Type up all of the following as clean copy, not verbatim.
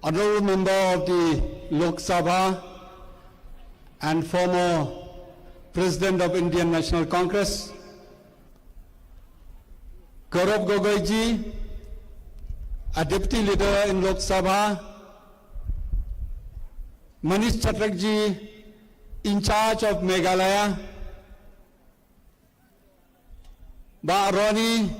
Honorable Member of the Lok Sabha and former President of Indian National Congress, Gaurav Gogoi ji, a Deputy Leader in Lok Sabha, Manish Chatrak ji, in charge of Meghalaya, Ba Roni,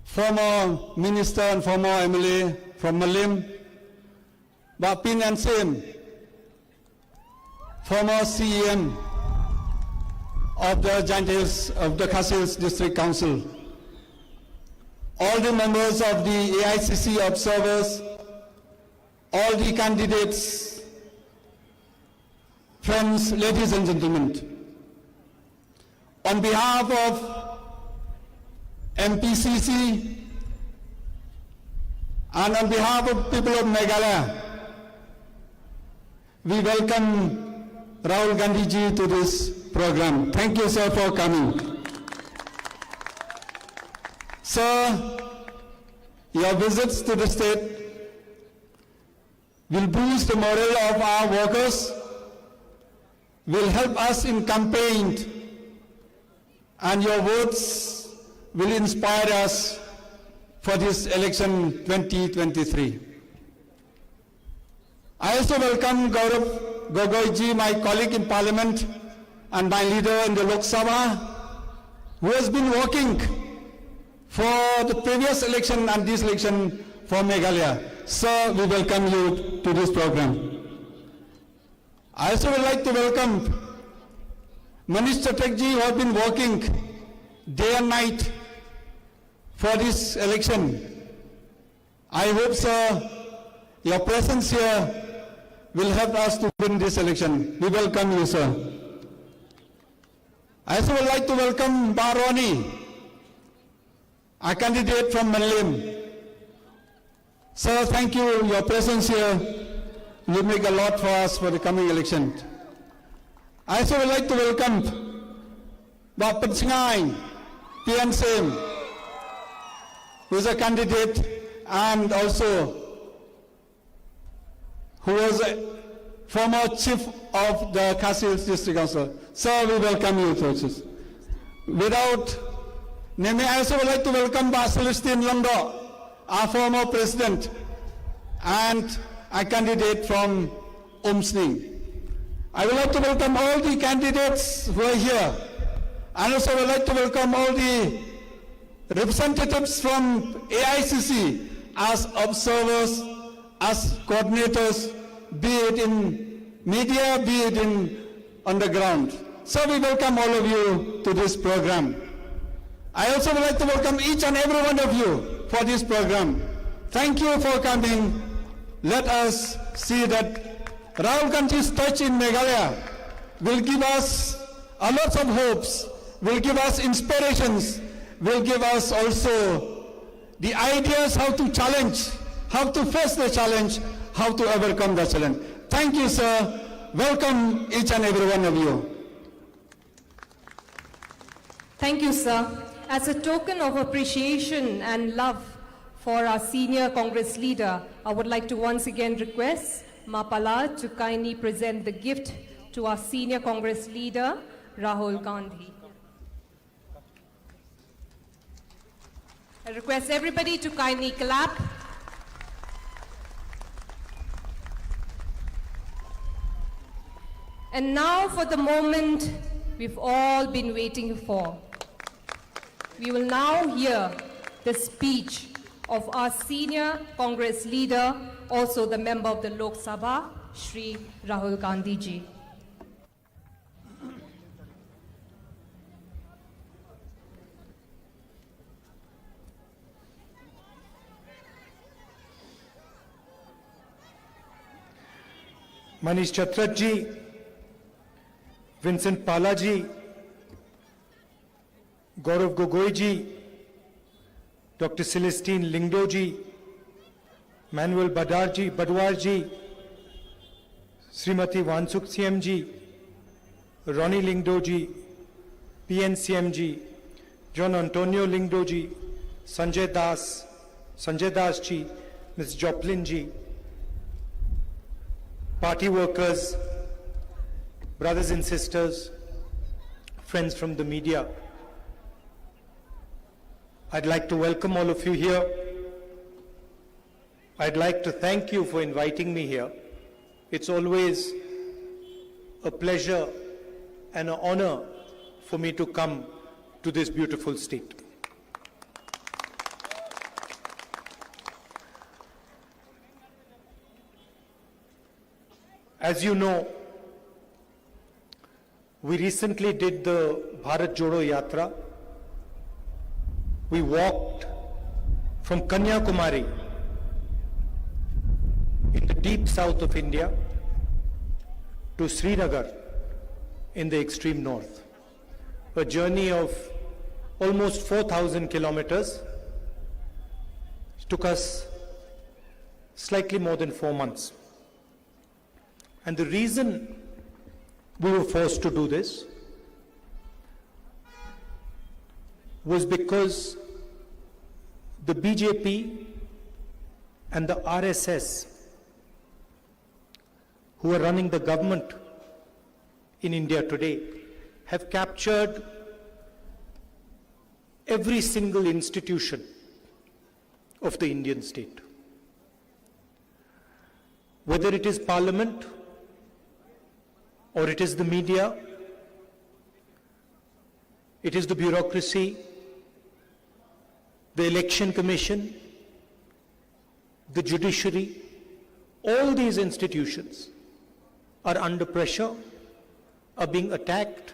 former Minister and former MLA from Malim, Ba Pin and Sim, former CEM of the Giant Hills of the Khasi Hills District Council, all the members of the AICC observers, all the candidates, friends, ladies and gentlemen. On behalf of MPCC and on behalf of people of Meghalaya, we welcome Rahul Gandhi ji to this program. Thank you, sir, for coming. Sir, your visits to the state will boost the morale of our workers, will help us in campaign, and your votes will inspire us for this election 2023. I also welcome Gaurav Gogoi ji, my colleague in Parliament and my leader in the Lok Sabha, who has been working for the previous election and this election for Meghalaya. Sir, we welcome you to this program. I also would like to welcome Manish Chatrak ji, who have been working day and night for this election. I hope, sir, your presence here will help us to win this election. We welcome you, sir. I also would like to welcome Baroni, a candidate from Malim. Sir, thank you. Your presence here will make a lot for us for the coming election. I also would like to welcome Bapat Singai, PNSM, who is a candidate and also who was a former chief of the Khasi Hills District Council. Sir, we welcome you, churches. Without naming, I also would like to welcome Celestine Londo, our former president and a candidate from Umsning. I would like to welcome all the candidates who are here. And also would like to welcome all the representatives from AICC as observers, as coordinators, be it in media, be it on the ground. So we welcome all of you to this program. I also would like to welcome each and every one of you for this program. Thank you for coming. Let us see that Rahul Gandhi's touch in Meghalaya will give us a lot of hopes, will give us inspirations, will give us also the ideas how to challenge, how to face the challenge, how to overcome the challenge. Thank you, sir. Welcome each and every one of you. Thank you, sir. As a token of appreciation and love for our senior Congress leader, I would like to once again request Mapala to kindly present the gift to our senior Congress leader, Rahul Gandhi. I request everybody to kindly clap. And now for the moment we've all been waiting for. We will now hear the speech of our senior Congress leader, also the member of the Lok Sabha, Shri Rahul Gandhi ji. Manish Chatrak ji, Vincent Pala ji, Gaurav Gogoi ji, Dr. Celestine Lingdo ji, Manuel Badwar ji, Srimati Wansuk CM ji, Ronnie Lingdo ji, PNCM ji, John Antonio Lingdo ji, Sanjay Das ji, Ms. Joplin ji, party workers, brothers and sisters, friends from the media, I'd like to welcome all of you here. I'd like to thank you for inviting me here. It's always a pleasure and an honor for me to come to this beautiful state. As you know, we recently did the Bharat Jodo Yatra. We walked from Kanyakumari in the deep south of India to Srinagar in the extreme north. A journey of almost 4,000 kilometers. It took us slightly more than 4 months. And the reason we were forced to do this was because the BJP and the RSS, who are running the government in India today, have captured every single institution of the Indian state. Whether it is parliament, or it is the media, it is the bureaucracy, the election commission, the judiciary, all these institutions are under pressure, are being attacked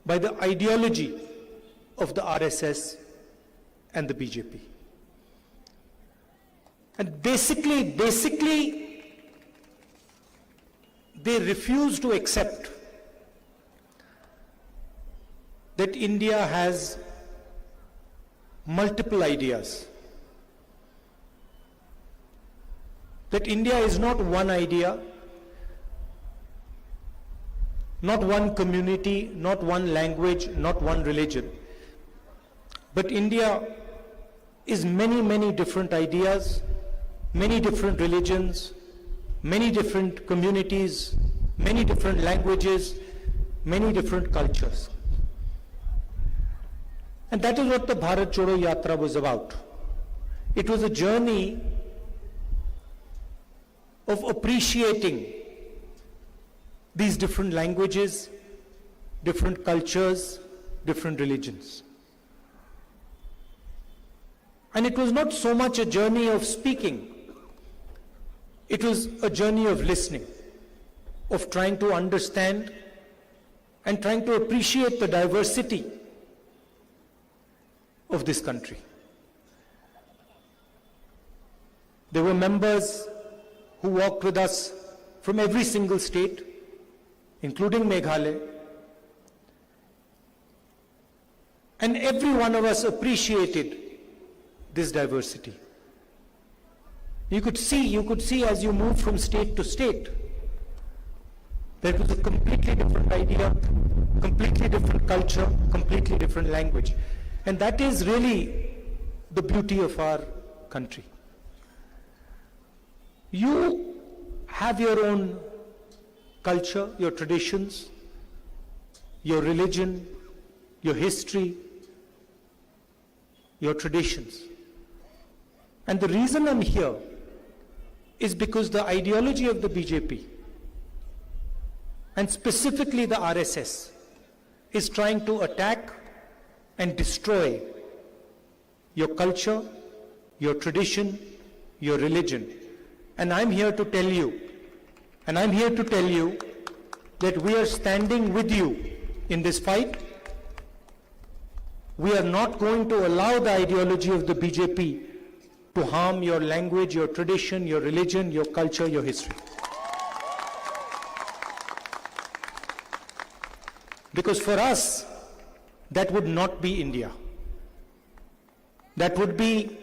by the ideology of the RSS and the BJP. And basically, they refuse to accept that India has multiple ideas. That India is not one idea, not one community, not one language, not one religion. But India is many, many different ideas, many different religions, many different communities, many different languages, many different cultures. And that is what the Bharat Jodo Yatra was about. It was a journey of appreciating these different languages, different cultures, different religions. And it was not so much a journey of speaking. It was a journey of listening, of trying to understand and trying to appreciate the diversity of this country. There were members who walked with us from every single state, including Meghalaya. And every one of us appreciated this diversity. You could see as you moved from state to state, there was a completely different idea, completely different culture, completely different language. And that is really the beauty of our country. You have your own culture, your traditions, your religion, your history, your traditions. And the reason I'm here is because the ideology of the BJP, and specifically the RSS, is trying to attack and destroy your culture, your tradition, your religion. And I'm here to tell you, that we are standing with you in this fight. We are not going to allow the ideology of the BJP to harm your language, your tradition, your religion, your culture, your history. Because for us, that would not be India. That would be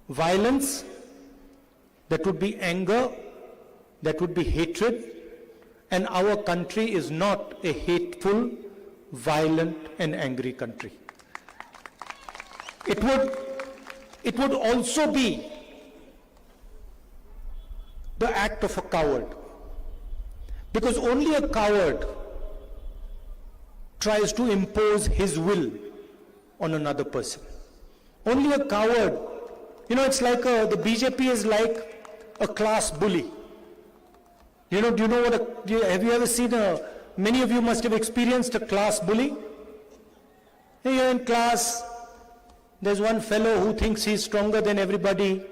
violence, that would be anger, that would be hatred, and our country is not a hateful, violent and angry country. It it would also be the act of a coward. Because only a coward tries to impose his will on another person. Only a coward, it's like the BJP is like a class bully. Do you know have you ever seen many of you must have experienced a class bully? You're in class, there's one fellow who thinks he's stronger than everybody,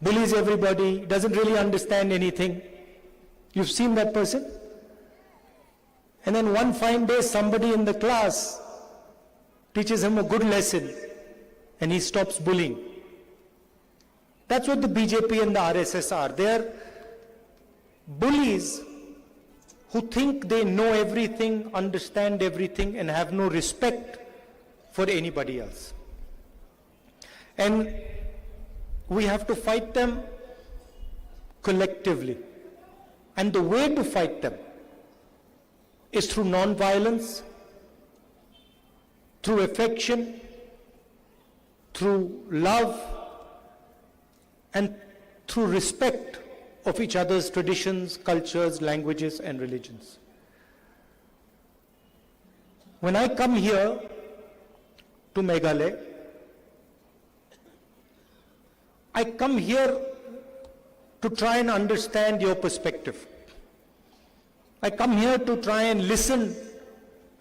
bullies everybody, doesn't really understand anything. You've seen that person? And then one fine day somebody in the class teaches him a good lesson and he stops bullying. That's what the BJP and the RSS are. They're bullies who think they know everything, understand everything, and have no respect for anybody else. And we have to fight them collectively. And the way to fight them is through non-violence, through affection, through love, and through respect of each other's traditions, cultures, languages, and religions. When I come here to Meghalaya, I come here to try and understand your perspective. I come here to try and listen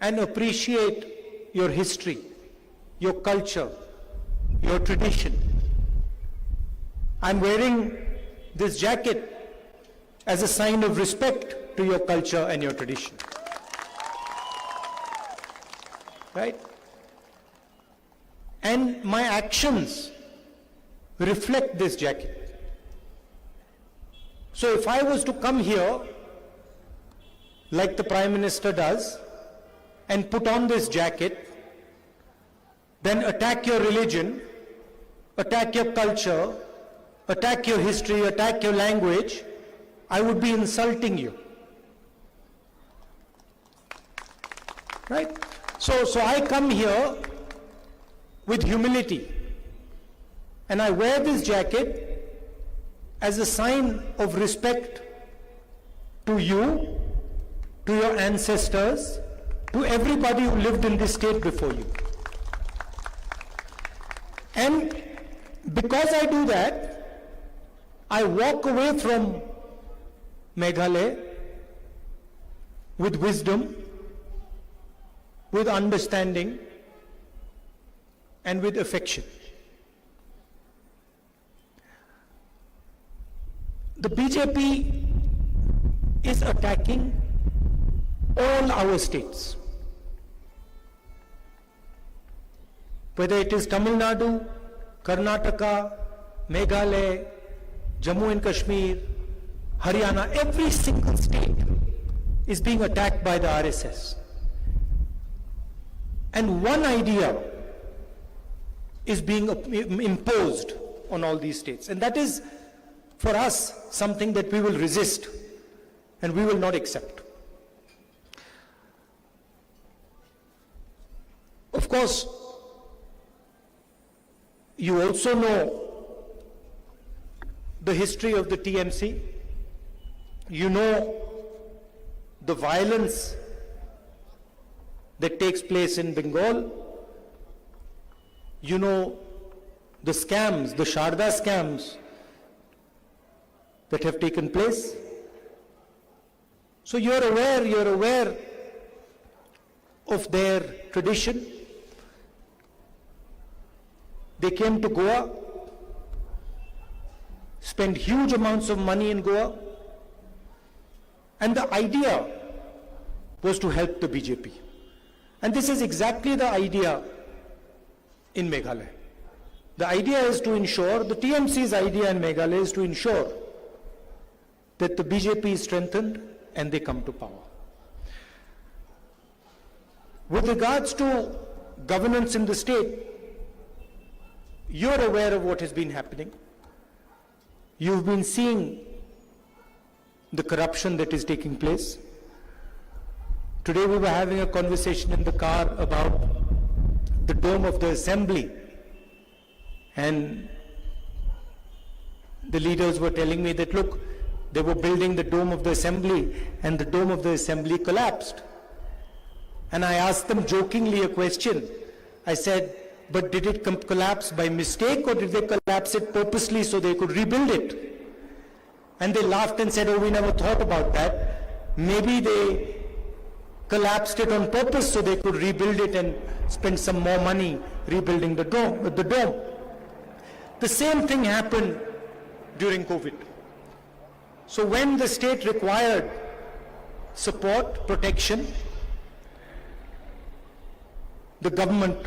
and appreciate your history, your culture, your tradition. I'm wearing this jacket as a sign of respect to your culture and your tradition. Right? And my actions reflect this jacket. So if I was to come here, like the Prime Minister does, and put on this jacket, then attack your religion, attack your culture, attack your history, attack your language, I would be insulting you. Right? So I come here with humility, and I wear this jacket as a sign of respect to you, to your ancestors, to everybody who lived in this state before you. And because I do that, I walk away from Meghalaya with wisdom, with understanding, and with affection. The BJP is attacking all our states. Whether it is Tamil Nadu, Karnataka, Meghalaya, Jammu and Kashmir, Haryana, every single state is being attacked by the RSS. And one idea is being imposed on all these states. And that is, for us, something that we will resist and we will not accept. Of course, you also know the history of the TMC. You know the violence that takes place in Bengal. You know the scams, the Sharda scams that have taken place. So you're aware of their tradition. They came to Goa, spent huge amounts of money in Goa, and the idea was to help the BJP. And this is exactly the idea in Meghalaya. The idea is to ensure, the TMC's idea in Meghalaya is to ensure that the BJP is strengthened and they come to power. With regards to governance in the state, you're aware of what has been happening. You've been seeing the corruption that is taking place. Today we were having a conversation in the car about the dome of the assembly And the leaders were telling me that, look, they were building the dome of the assembly and the dome of the assembly collapsed. And I asked them jokingly a question. I said, but did it collapse by mistake, or did they collapse it purposely so they could rebuild it? And they laughed and said, oh, we never thought about that. Maybe they collapsed it on purpose so they could rebuild it and spend some more money rebuilding the dome. The same thing happened during COVID. So when the state required support, protection, the government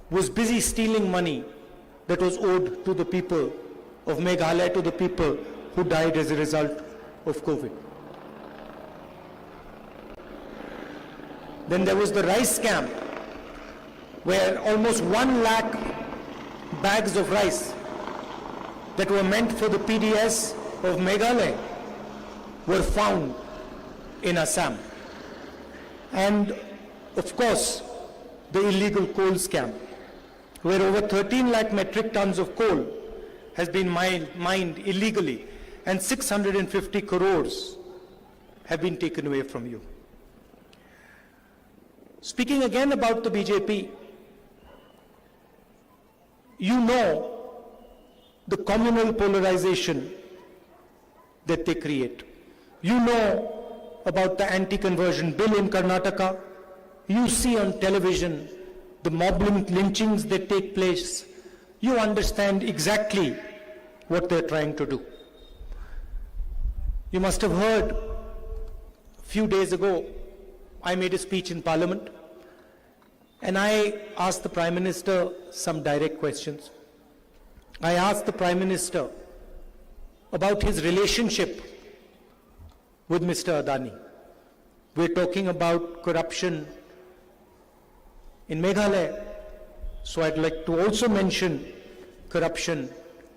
was busy stealing money that was owed to the people of Meghalaya, to the people who died as a result of COVID. Then there was the rice scam, where almost 1 lakh bags of rice that were meant for the PDS of Meghalaya were found in Assam. And of course, the illegal coal scam, where over 13 lakh metric tons of coal has been mined illegally, and 650 crores have been taken away from you. Speaking again about the BJP, you know the communal polarization that they create. You know about the anti-conversion bill in Karnataka. You see on television the mob lynchings that take place. You understand exactly what they're trying to do. You must have heard a few days ago, I made a speech in Parliament, and I asked the Prime Minister some direct questions. I asked the Prime Minister about his relationship with Mr. Adani. We're talking about corruption in Meghalaya, so I'd like to also mention corruption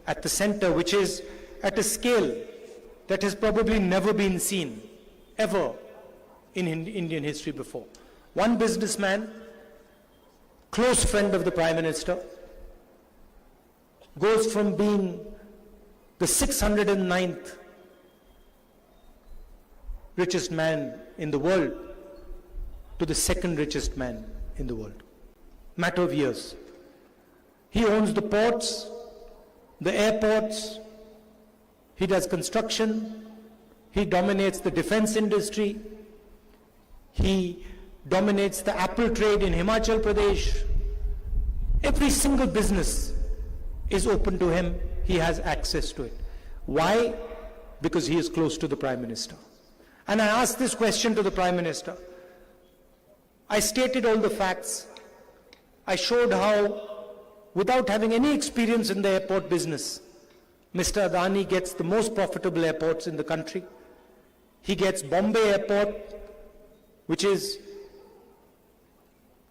at the center, which is at a scale that has probably never been seen ever in Indian history before. One businessman, close friend of the Prime Minister, goes from being the 609th richest man in the world to the second richest man in the world. Matter of years. He owns the ports, the airports, he does construction, he dominates the defense industry, he dominates the apple trade in Himachal Pradesh. Every single business is open to him, he has access to it. Why? Because he is close to the Prime Minister. And I asked this question to the Prime Minister. I stated all the facts. I showed how, without having any experience in the airport business, Mr. Adani gets the most profitable airports in the country. He gets Bombay Airport, which is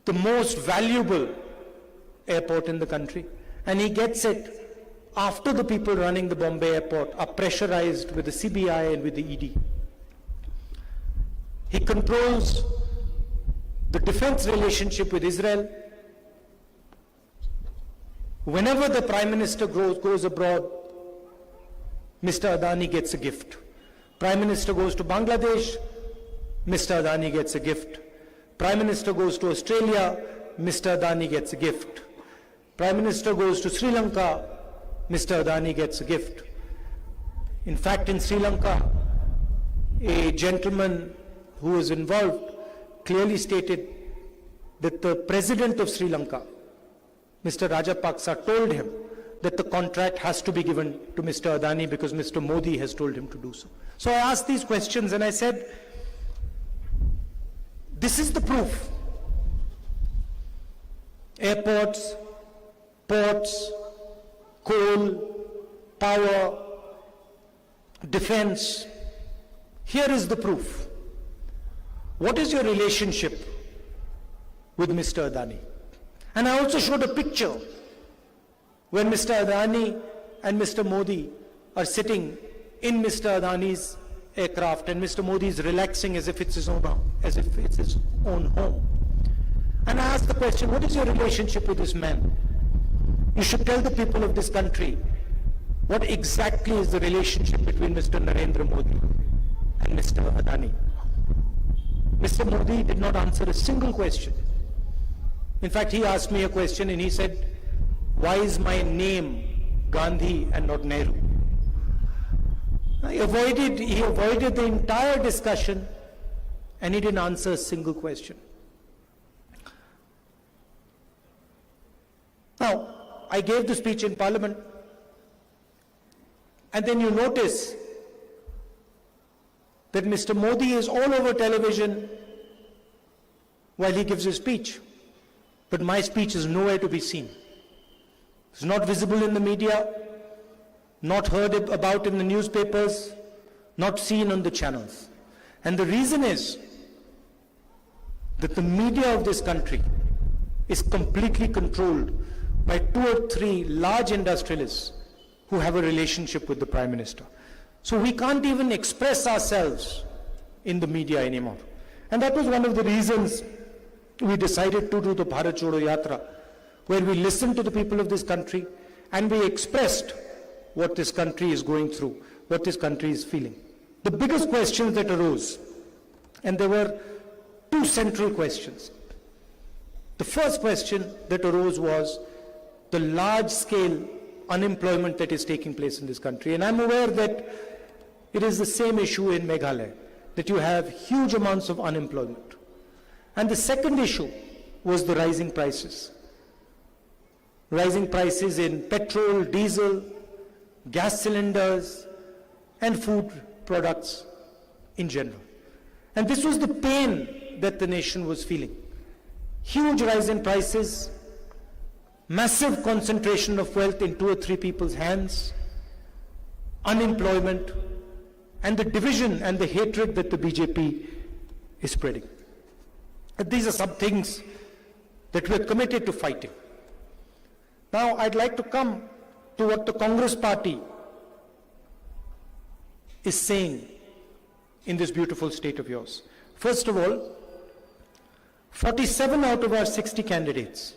the most valuable airport in the country. And he gets it after the people running the Bombay Airport are pressurized with the CBI and with the ED. He controls the defense relationship with Israel. Whenever the Prime Minister goes abroad, Mr. Adani gets a gift. Prime Minister goes to Bangladesh, Mr. Adani gets a gift. Prime Minister goes to Australia, Mr. Adani gets a gift. Prime Minister goes to Sri Lanka, Mr. Adani gets a gift. In fact, in Sri Lanka, a gentleman who was involved clearly stated that the President of Sri Lanka, Mr. Rajapaksa, told him that the contract has to be given to Mr. Adani because Mr. Modi has told him to do so. So I asked these questions and I said, this is the proof. Airports, ports, coal, power, defense. Here is the proof. What is your relationship with Mr. Adani? And I also showed a picture when Mr. Adani and Mr. Modi are sitting in Mr. Adani's aircraft and Mr. Modi is relaxing as if it's his own home. And I asked the question, what is your relationship with this man? You should tell the people of this country what exactly is the relationship between Mr. Narendra Modi and Mr. Adani. Mr. Modi did not answer a single question. In fact, he asked me a question and he said, why is my name Gandhi and not Nehru? He avoided the entire discussion and he didn't answer a single question. Now, I gave the speech in Parliament, and then you notice that Mr. Modi is all over television while he gives his speech. But my speech is nowhere to be seen. It's not visible in the media, not heard about in the newspapers, not seen on the channels. And the reason is that the media of this country is completely controlled by 2 or 3 large industrialists who have a relationship with the Prime Minister. So we can't even express ourselves in the media anymore. And that was one of the reasons we decided to do the Bharat Jodo Yatra, where we listened to the people of this country and we expressed what this country is going through, what this country is feeling. The biggest questions that arose, and there were 2 central questions. The first question that arose was the large-scale unemployment that is taking place in this country. And I'm aware that it is the same issue in Meghalaya, that you have huge amounts of unemployment. And the second issue was the rising prices. Rising prices in petrol, diesel, gas cylinders, and food products in general. And this was the pain that the nation was feeling. Huge rise in prices, massive concentration of wealth in 2 or 3 people's hands, unemployment, and the division and the hatred that the BJP is spreading. And these are some things that we're committed to fighting. Now, I'd like to come to what the Congress party is saying in this beautiful state of yours. First of all, 47 out of our 60 candidates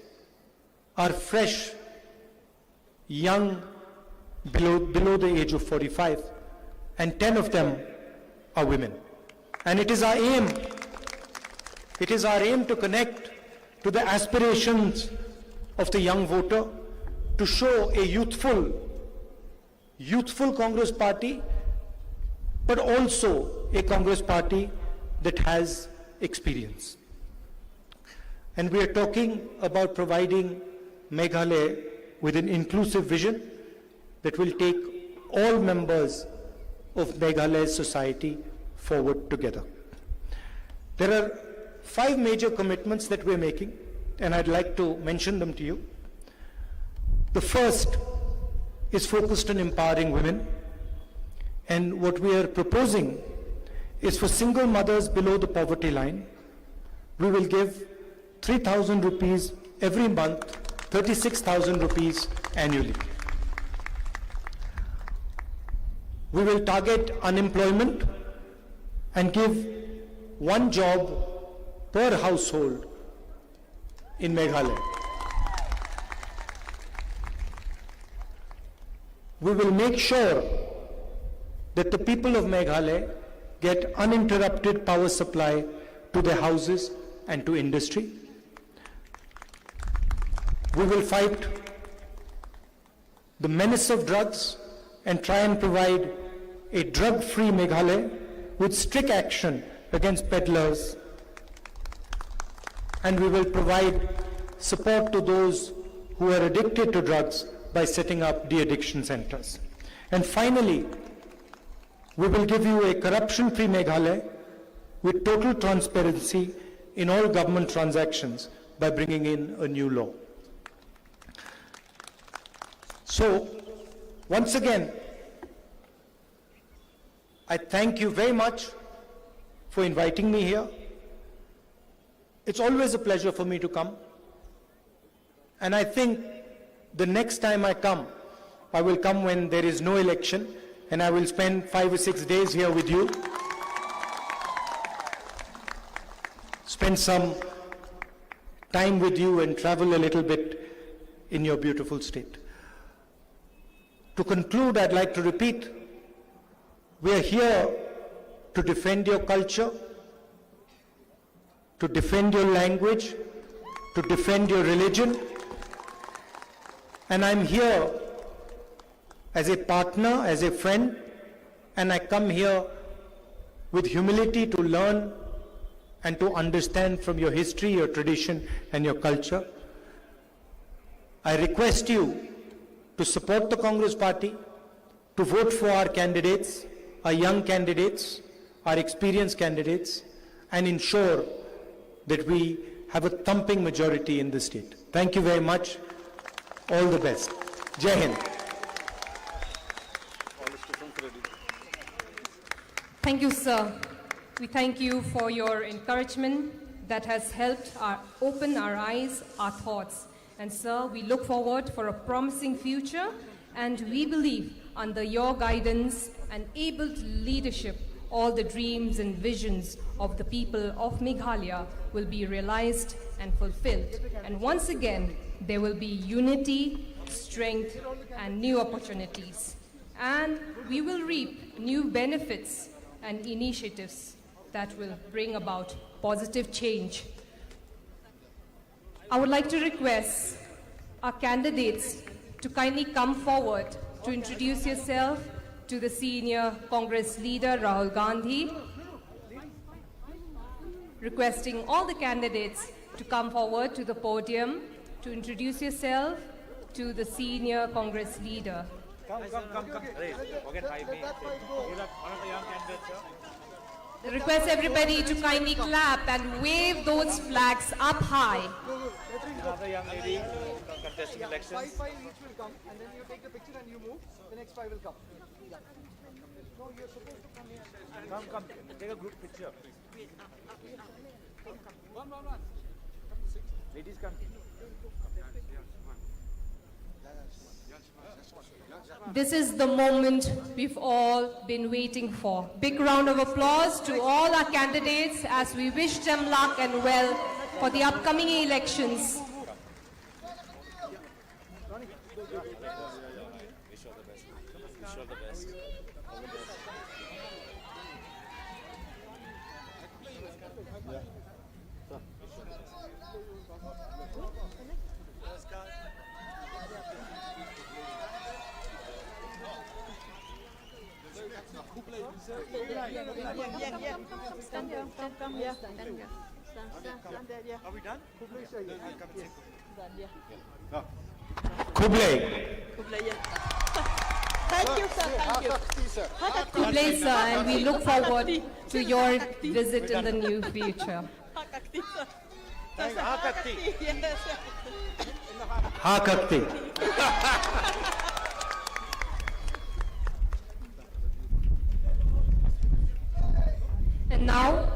are fresh, young, below the age of 45, and 10 of them are women. And it is our aim to connect to the aspirations of the young voter, to show a youthful Congress party, but also a Congress party that has experience. And we are talking about providing Meghalaya with an inclusive vision that will take all members of Meghalaya's society forward together. There are 5 major commitments that we're making, and I'd like to mention them to you. The first is focused on empowering women, and what we are proposing is for single mothers below the poverty line, we will give 3,000 rupees every month, 36,000 rupees annually. We will target unemployment and give 1 job per household in Meghalaya. We will make sure that the people of Meghalaya get uninterrupted power supply to their houses and to industry. We will fight the menace of drugs and try and provide a drug-free Meghalaya with strict action against peddlers. And we will provide support to those who are addicted to drugs by setting up de-addiction centers. And finally, we will give you a corruption-free Meghalaya with total transparency in all government transactions by bringing in a new law. So, once again, I thank you very much for inviting me here. It's always a pleasure for me to come. And I think the next time I come, I will come when there is no election, and I will spend 5 or 6 days here with you. Spend some time with you and travel a little bit in your beautiful state. To conclude, I'd like to repeat, we are here to defend your culture, to defend your language, to defend your religion. And I'm here as a partner, as a friend, and I come here with humility to learn and to understand from your history, your tradition, and your culture. I request you to support the Congress Party, to vote for our candidates, our young candidates, our experienced candidates, and ensure that we have a thumping majority in the state. Thank you very much. All the best. Jai Hind. Thank you, sir. We thank you for your encouragement that has helped open our eyes, our thoughts. And sir, we look forward for a promising future, and we believe under your guidance and able leadership, all the dreams and visions of the people of Meghalaya will be realized and fulfilled. And once again, there will be unity, strength, and new opportunities. And we will reap new benefits and initiatives that will bring about positive change. I would like to request our candidates to kindly come forward to introduce yourself to the senior Congress leader, Rahul Gandhi. Requesting all the candidates to come forward to the podium to introduce yourself to the senior Congress leader. Request everybody to kindly clap and wave those flags up high. Another young lady contesting elections. Five each will come, and then you take the picture and you move. The next five will come. Yeah. No, you're supposed to come here. Come. Take a group picture. One. Ladies, come. This is the moment we've all been waiting for. Big round of applause to all our candidates as we wish them luck and well for the upcoming elections. Stand here. Come here. Stand there. Yeah. Are we done? Kublai. Yeah. Thank you, sir. Thank you. Kublai, sir, and we look forward to your visit in the near future. Yes. Ha Kakti. And now,